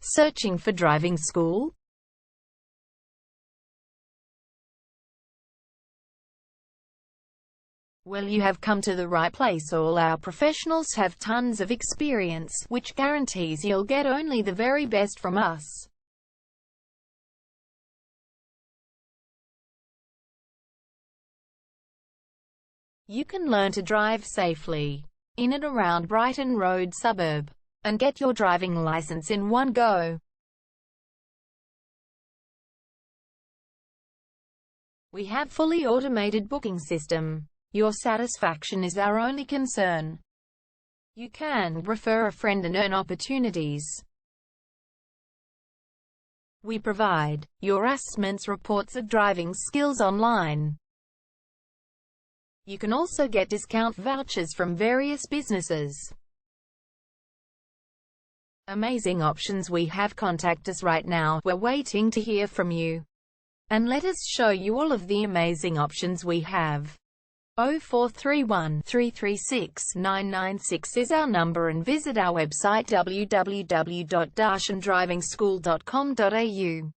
Searching for driving school? Well, you have come to the right place. All our professionals have tons of experience, which guarantees you'll get only the very best from us. You can learn to drive safely in and around Brighton Road suburb, and get your driving license in one go. We have fully automated booking system. Your satisfaction is our only concern. You can refer a friend and earn opportunities. We provide your assessments reports of driving skills online. You can also get discount vouchers from various businesses. Amazing options we have. Contact us right now. We're waiting to hear from you. And let us show you all of the amazing options we have. 0431 336 996 is our number, and visit our website www.darshandrivingschool.com.au.